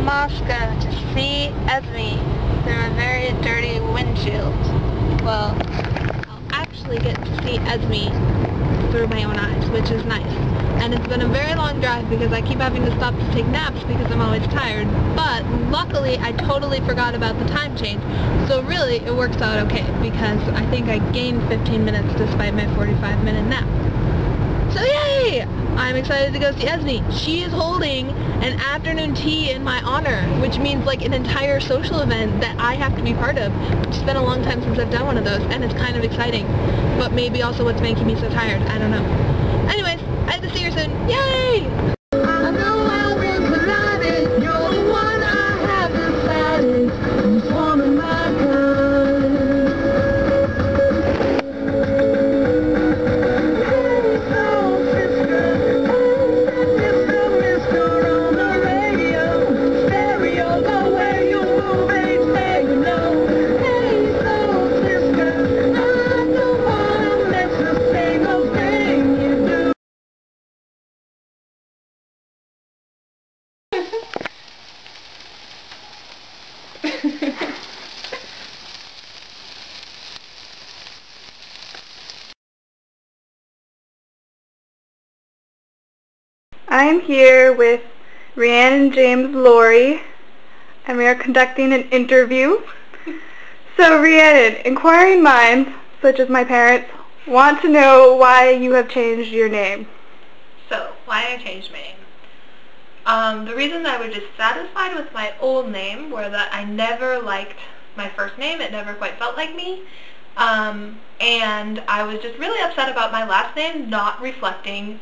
Moscow to see Esme through a very dirty windshield. Well, I'll actually get to see Esme through my own eyes, which is nice. And it's been a very long drive because I keep having to stop to take naps because I'm always tired. But luckily, I totally forgot about the time change. So really, it works out okay because I think I gained 15 minutes despite my 45-minute nap. So yay! I'm excited to go see Esme. She is holding an afternoon tea in my honor, which means like an entire social event that I have to be part of. It's been a long time since I've done one of those, and it's kind of exciting. But maybe also what's making me so tired. I don't know. Anyways, I have to see her soon. Yay! I know I've been collided. You're the one I have decided. It's one of my I am here with Rhiannon, James, Lori, and we are conducting an interview. So Rhiannon, inquiring minds, such as my parents, want to know why you have changed your name. So, why I changed my name? The reason that I was dissatisfied with my old name were that I never liked my first name. It never quite felt like me. And I was just really upset about my last name not reflecting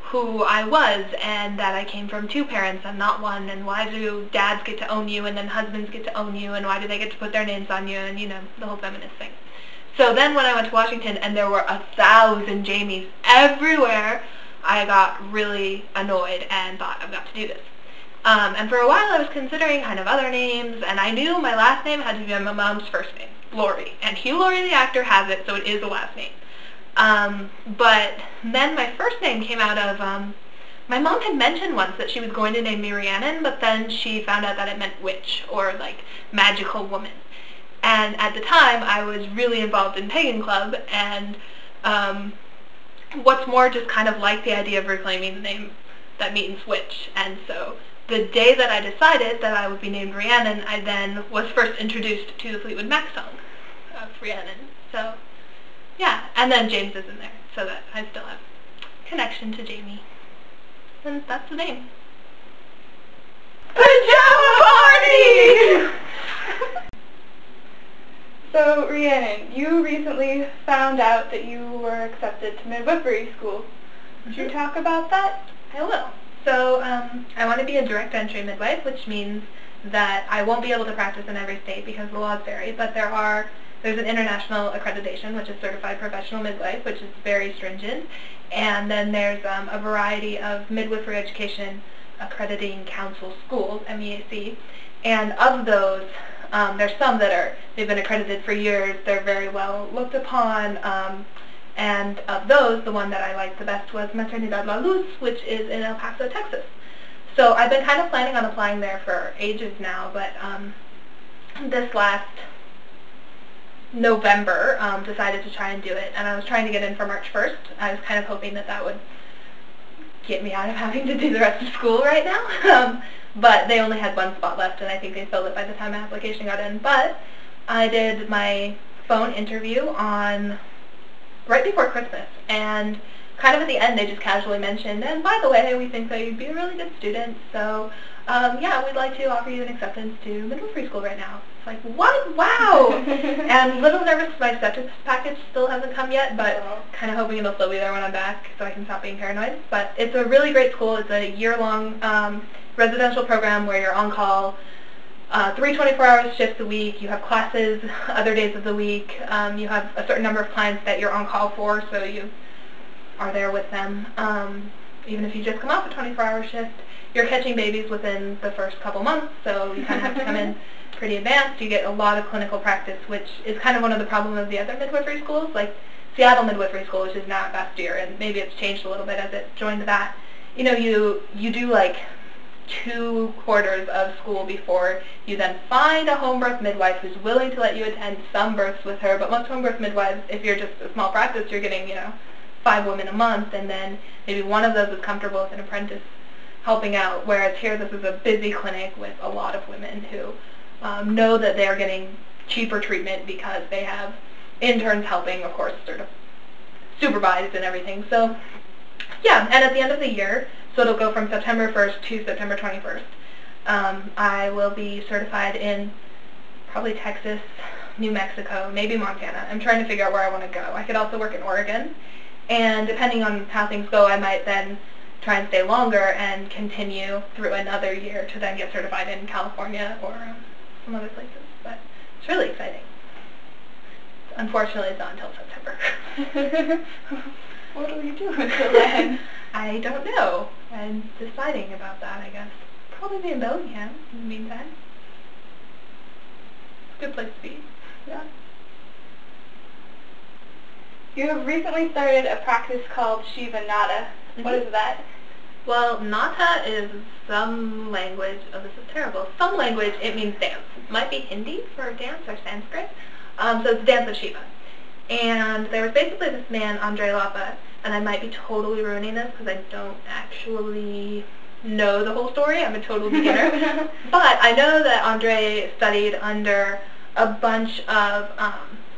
who I was, and that I came from two parents and not one, and why do dads get to own you and then husbands get to own you, and why do they get to put their names on you, and you know, the whole feminist thing. So then when I went to Washington and there were 1,000 Jamies everywhere, I got really annoyed and thought, I've got to do this. And for a while I was considering kind of other names, and I knew my last name had to be my mom's first name, Lori, and Hugh Laurie the actor has it, so it is a last name. But then my first name came out of, my mom had mentioned once that she was going to name me Rhiannon, but then she found out that it meant witch, or like magical woman. And at the time, I was really involved in Pagan Club, and what's more, just kind of like the idea of reclaiming the name that means witch. And so the day that I decided that I would be named Rhiannon, I then was first introduced to the Fleetwood Mac song of Rhiannon. So yeah, and then James is in there, so that I still have connection to Jamie. And that's the name. Pajama party! So Rhiannon, you recently found out that you were accepted to midwifery school. Would you talk about that? I will. So I want to be a direct entry midwife, which means that I won't be able to practice in every state because the laws vary, but there's an international accreditation, which is Certified Professional Midwife, which is very stringent. And then there's a variety of midwifery education accrediting council schools, MEAC. And of those, there's some that they've been accredited for years, they're very well looked upon. And of those, the one that I liked the best was Maternidad La Luz, which is in El Paso, Texas. So I've been kind of planning on applying there for ages now, but this last November, decided to try and do it, and I was trying to get in for March 1st. I was kind of hoping that that would get me out of having to do the rest of school right now, but they only had one spot left, and I think they filled it by the time my application got in. But I did my phone interview right before Christmas, and kind of at the end they just casually mentioned, and by the way, we think that you'd be a really good student, so yeah, we'd like to offer you an acceptance to midwifery school right now. It's like, what? Wow! And a little nervous because my acceptance package still hasn't come yet, but kind of hoping it'll still be there when I'm back so I can stop being paranoid. But it's a really great school. It's a year-long residential program where you're on call 3 24-hour shifts a week. You have classes other days of the week. You have a certain number of clients that you're on call for, so you are there with them. Even if you just come off a 24-hour shift, you're catching babies within the first couple months, so you kind of have to come in pretty advanced. You get a lot of clinical practice, which is kind of one of the problems of the other midwifery schools, like Seattle Midwifery School, which is now at Bastyr, and maybe it's changed a little bit as it joined that. You know, you do like 2 quarters of school before you then find a home birth midwife who's willing to let you attend some births with her. But most home birth midwives, if you're just a small practice, you're getting, 5 women a month, and then maybe one of those is comfortable as an apprentice helping out, whereas here this is a busy clinic with a lot of women who know that they're getting cheaper treatment because they have interns helping, of course, sort of supervised and everything. So, yeah, and at the end of the year, so it'll go from September 1st to September 21st, I will be certified in probably Texas, New Mexico, maybe Montana. I'm trying to figure out where I want to go. I could also work in Oregon, and depending on how things go, I might then try and stay longer and continue through another year to then get certified in California or some other places. But it's really exciting. Unfortunately, it's not until September. What do we do until then? I don't know. I'm deciding about that, I guess. Probably be in Bellingham in the meantime. Good place to be. Yeah. You have recently started a practice called Shiva Nata. What is that? Well, Nata is some language, this is terrible, some language, it means dance. It might be Hindi for dance or Sanskrit. So it's dance of Shiva. And there was basically this man, Andre Lapa, and I might be totally ruining this because I don't actually know the whole story. I'm a total beginner. But I know that Andre studied under a bunch of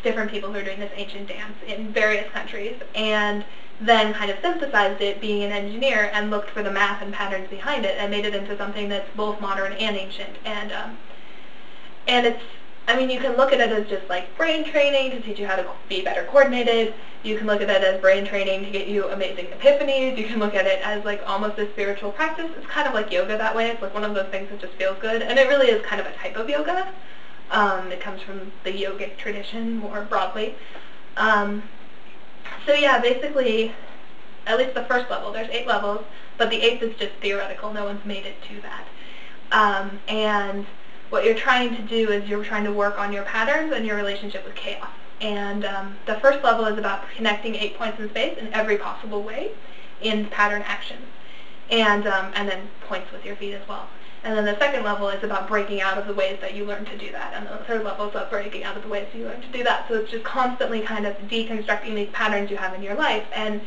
different people who are doing this ancient dance in various countries, and then kind of synthesized it, being an engineer, and looked for the math and patterns behind it, and made it into something that's both modern and ancient. And it's, you can look at it as just like brain training to teach you how to be better coordinated. You can look at it as brain training to get you amazing epiphanies. You can look at it as like almost a spiritual practice. It's kind of like yoga that way. It's like one of those things that just feels good, and it really is kind of a type of yoga. It comes from the yogic tradition more broadly. So yeah, basically, at least the first level, there's 8 levels, but the 8th is just theoretical. No one's made it to that. And what you're trying to do is you're trying to work on your patterns and your relationship with chaos. And the first level is about connecting 8 points in space in every possible way in pattern actions, and then points with your feet as well. And then the second level is about breaking out of the ways that you learn to do that. And the third level is about breaking out of the ways you learn to do that. So it's just constantly kind of deconstructing these patterns you have in your life. And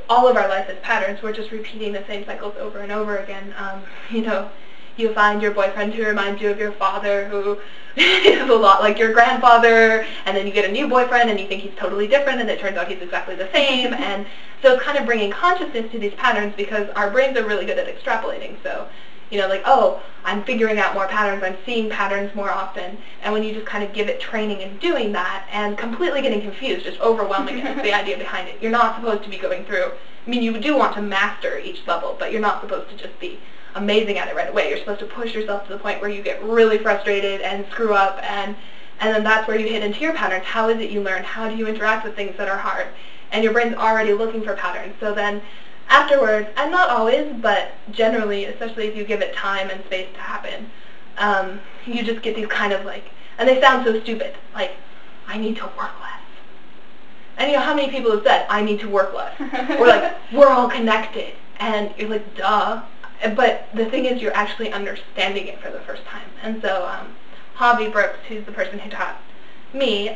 all of our life is patterns. We're just repeating the same cycles over and over again. You find your boyfriend who reminds you of your father, who is a lot like your grandfather, and then you get a new boyfriend and you think he's totally different, and it turns out he's exactly the same. And so it's kind of bringing consciousness to these patterns, because our brains are really good at extrapolating. So, oh, I'm figuring out more patterns, I'm seeing patterns more often. And when you just kind of give it training in doing that and completely getting confused, just overwhelming it is the idea behind it. You're not supposed to be going through, you do want to master each level, but you're not supposed to just be amazing at it right away. You're supposed to push yourself to the point where you get really frustrated and screw up, and then that's where you hit into your patterns. How is it you learn? How do you interact with things that are hard? And your brain's already looking for patterns. So then afterwards, and not always, but generally, especially if you give it time and space to happen, you just get these kind of and they sound so stupid, like, I need to work less. And how many people have said, I need to work less? Or like, we're all connected. And you're like, duh. But the thing is, you're actually understanding it for the first time. And so Javi Brooks, who's the person who taught me,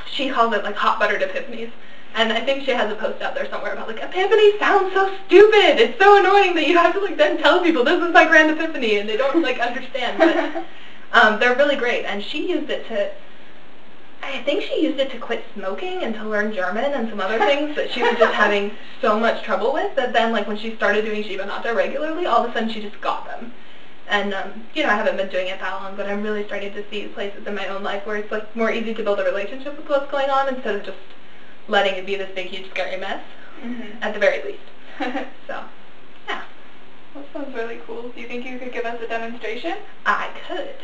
she calls it hot buttered epiphanies. And I think she has a post out there somewhere about epiphany sounds so stupid. It's so annoying that you have to then tell people this is my grand epiphany, and they don't understand. But they're really great. And she used it to, I think she used it to quit smoking and to learn German and some other things that she was just having so much trouble with, that then when she started doing Shiva Nata regularly, all of a sudden she just got them. And I haven't been doing it that long, but I'm really starting to see places in my own life where it's more easy to build a relationship with what's going on instead of just letting it be this big, huge, scary mess, at the very least. So, yeah. That sounds really cool. Do you think you could give us a demonstration? I could.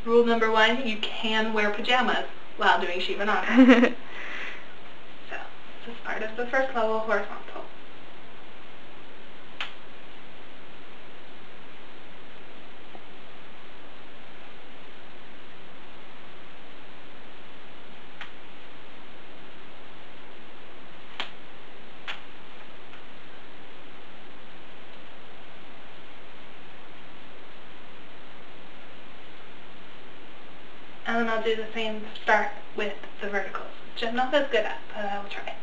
Rule number 1, you can wear pajamas while doing Shiva Nata. So, this is part of the first level, horizontal. and then I'll do the same start with the verticals, which I'm not as good at, but I will try.